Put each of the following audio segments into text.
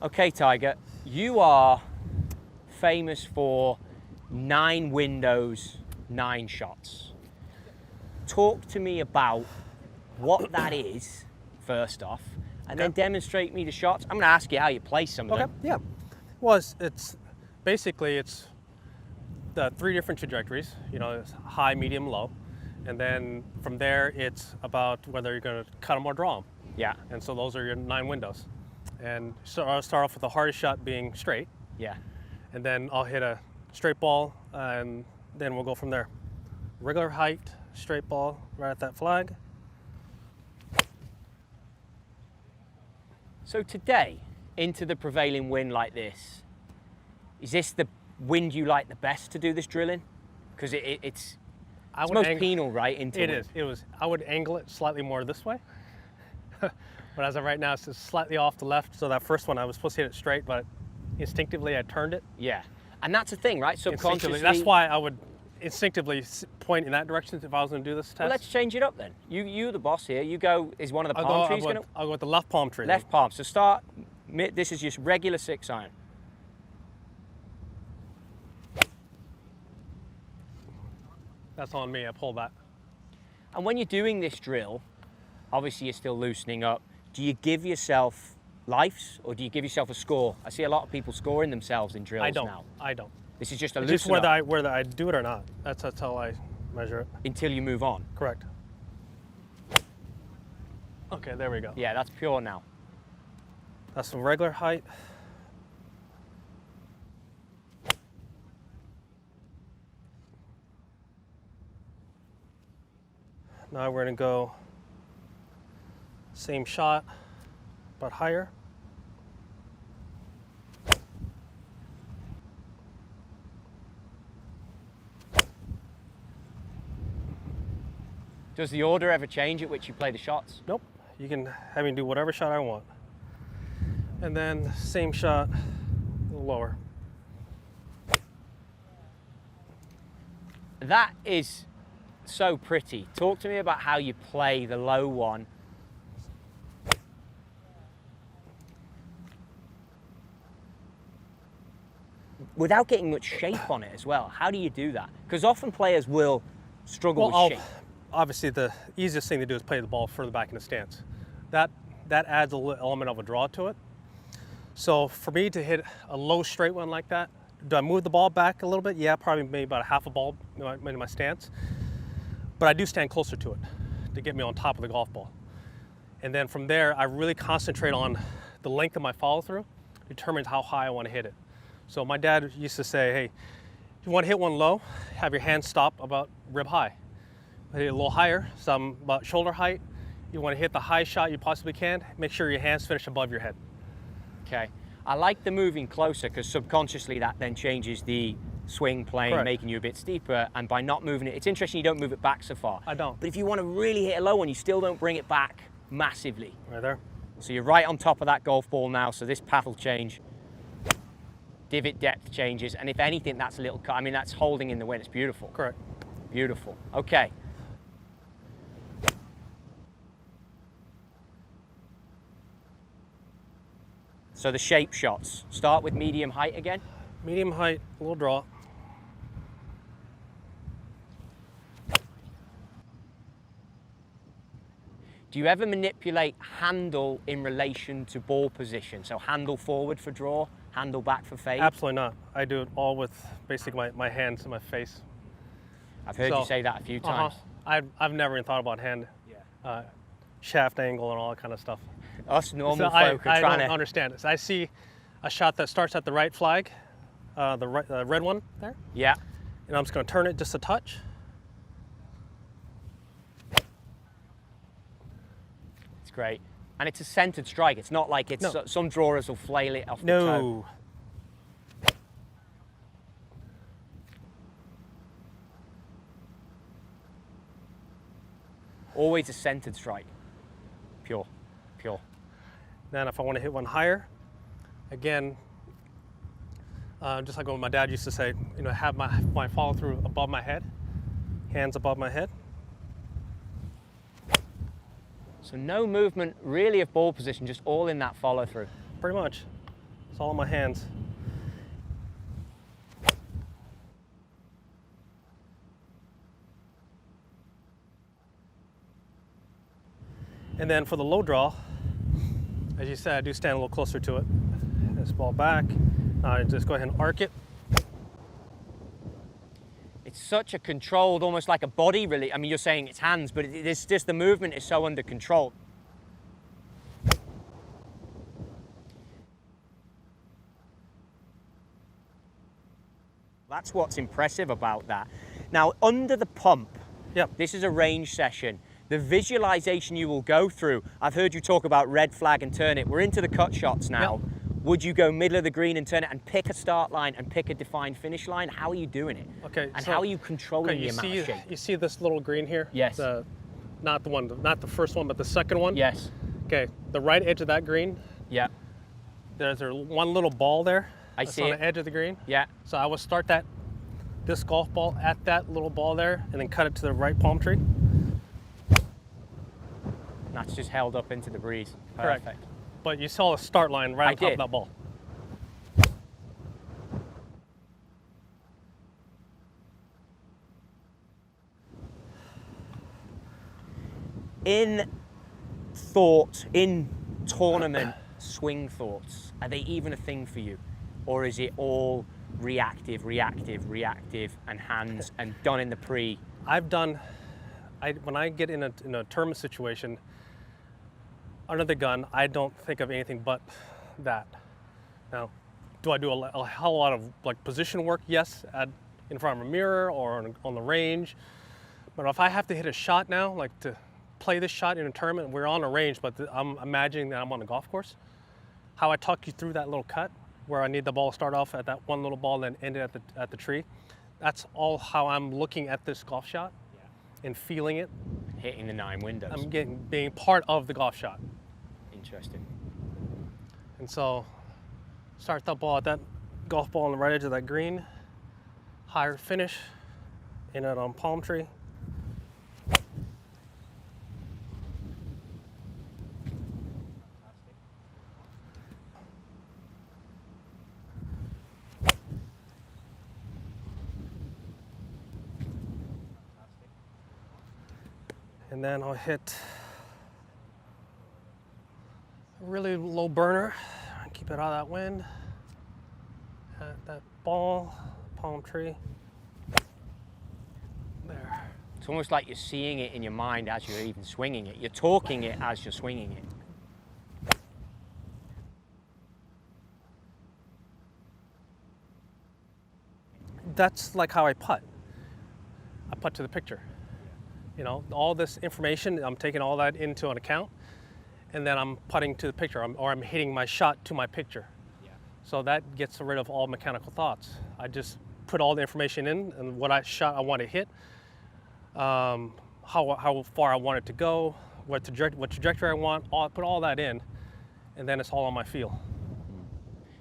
Okay, Tiger, you are famous for 9 windows, 9 shots. Talk to me about what that is, first off, and then demonstrate me the shots. I'm going to ask you how you play some of them. Yeah. Well, it's basically the 3 different trajectories. You know, it's high, medium, low, and then from there it's about whether you're going to cut them or draw them. Yeah. And so those are your 9 windows. And so I'll start off with the hardest shot being straight. Yeah. And then I'll hit a straight ball, and then we'll go from there. Regular height, straight ball, right at that flag. So today, into the prevailing wind like this, is this the wind you like the best to do this drilling? Because it's most penal, right? Into wind. I would angle it slightly more this way. But as of right now, it's just slightly off the left. So that first one, I was supposed to hit it straight, but instinctively I turned it. Yeah. And that's the thing, right? Subconsciously. That's why I would instinctively point in that direction if I was going to do this test. Well, let's change it up then. You're the boss here. You go, is one of the palm trees going to? I'll go with the left palm tree. Left palm. So start, this is just regular 6-iron. That's on me, I pulled that. And when you're doing this drill, obviously you're still loosening up. Do you give yourself lifes or do you give yourself a score? I see a lot of people scoring themselves in drills now. I don't. This is just a loosen loosen up. Whether I do it or not. That's how I measure it. Until you move on. Correct. Okay, there we go. Yeah, that's pure now. That's some regular height. Now we're going to go same shot, but higher. Does the order ever change at which you play the shots? Nope. You can have me do whatever shot I want. And then same shot, a little lower. That is so pretty. Talk to me about how you play the low one. Without getting much shape on it as well. How do you do that? Because often players will struggle with shape. Obviously, the easiest thing to do is play the ball further back in the stance. That adds a little element of a draw to it. So for me to hit a low straight one like that, do I move the ball back a little bit? Yeah, probably maybe about a half a ball in my stance. But I do stand closer to it to get me on top of the golf ball. And then from there, I really concentrate on the length of my follow through, determines how high I want to hit it. So my dad used to say, hey, if you want to hit one low, have your hands stop about rib high. Hit it a little higher, some about shoulder height. You want to hit the highest shot you possibly can, make sure your hands finish above your head. Okay. I like the moving closer because subconsciously that then changes the swing plane, Correct. Making you a bit steeper. And by not moving it, it's interesting you don't move it back so far. I don't. But if you want to really hit a low one, you still don't bring it back massively. Right there. So you're right on top of that golf ball now, so this path will change. Divot depth changes, and if anything, that's a little cut. I mean, that's holding in the wind. It's beautiful. Correct. Beautiful. Okay. So the shape shots. Start with medium height again. Medium height, a little draw. Do you ever manipulate handle in relation to ball position? So handle forward for draw, handle back for fade? Absolutely not. I do it all with basically my hands and my face. I've heard you say that a few times. I've never even thought about hand, shaft angle and all that kind of stuff. Us normal folk are trying to... I don't understand it. So I see a shot that starts at the right flag, the red one there. Yeah. And I'm just going to turn it just a touch. It's great. And it's a centered strike. It's not like it's... No. Some drawers will flail it off the toe. No. Always a centered strike. Pure. Pure. Then if I want to hit one higher, again, just like what my dad used to say, you know, have my follow through above my head, hands above my head. So no movement really of ball position, just all in that follow through. Pretty much. It's all in my hands. And then for the low draw, as you said, I do stand a little closer to it. This ball back. Just go ahead and arc it. It's such a controlled, almost like a body release. I mean, you're saying it's hands, but it's just the movement is so under control. That's what's impressive about that. Now, under the pump, Yep. this is a range session. The visualization you will go through, I've heard you talk about red flag and turn it. We're into the cut shots now. Yep. Would you go middle of the green and turn it and pick a start line and pick a defined finish line? How are you doing it? Okay. And so, how are you controlling the amount of shape? You see this little green here? Yes. Not the first one, but the second one? Yes. Okay, the right edge of that green, Yeah. there's one little ball there. I that's see on it. the edge of the green. Yeah. So I would start this golf ball at that little ball there and then cut it to the right palm tree. That's just held up into the breeze. Correct. Perfect. But you saw a start line right I on top did. of that ball. In tournament swing thoughts, are they even a thing for you? Or is it all reactive, and hands and done in the pre? When I get in a tournament situation, under the gun, I don't think of anything but that. Now, do I do a hell of a lot of like position work? Yes, in front of a mirror or on the range. But if I have to hit a shot now, like to play this shot in a tournament, we're on a range, but I'm imagining that I'm on a golf course. How I talk you through that little cut, where I need the ball to start off at that one little ball and then end it at the tree. That's all how I'm looking at this golf shot and feeling it. Hitting the 9 windows. I'm being part of the golf shot. Interesting. And so, start that ball at that golf ball on the right edge of that green, higher finish, in it on palm tree. And then I'll hit a really low burner, keep it out of that wind. That ball, palm tree. There. It's almost like you're seeing it in your mind as you're even swinging it. You're talking it as you're swinging it. That's like how I putt. I putt to the picture. You know, all this information, I'm taking all that into an account, and then I'm putting to the picture, or I'm hitting my shot to my picture. Yeah. So that gets rid of all mechanical thoughts. I just put all the information in and what shot I want to hit, how far I want it to go, what trajectory I want. Put all that in, and then it's all on my feel.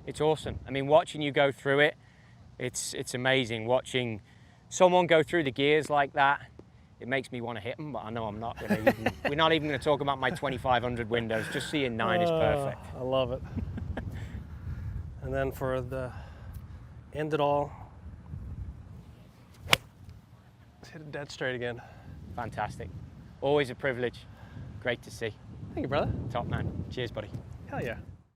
It's awesome. I mean, watching you go through it, it's amazing. Watching someone go through the gears like that, it makes me want to hit them, but I know I'm not going to even, we're not even going to talk about my 2,500 windows. Just seeing 9 is perfect. I love it. And then for the end it all, let's hit it dead straight again. Fantastic. Always a privilege. Great to see. Thank you, brother. Top man. Cheers, buddy. Hell yeah.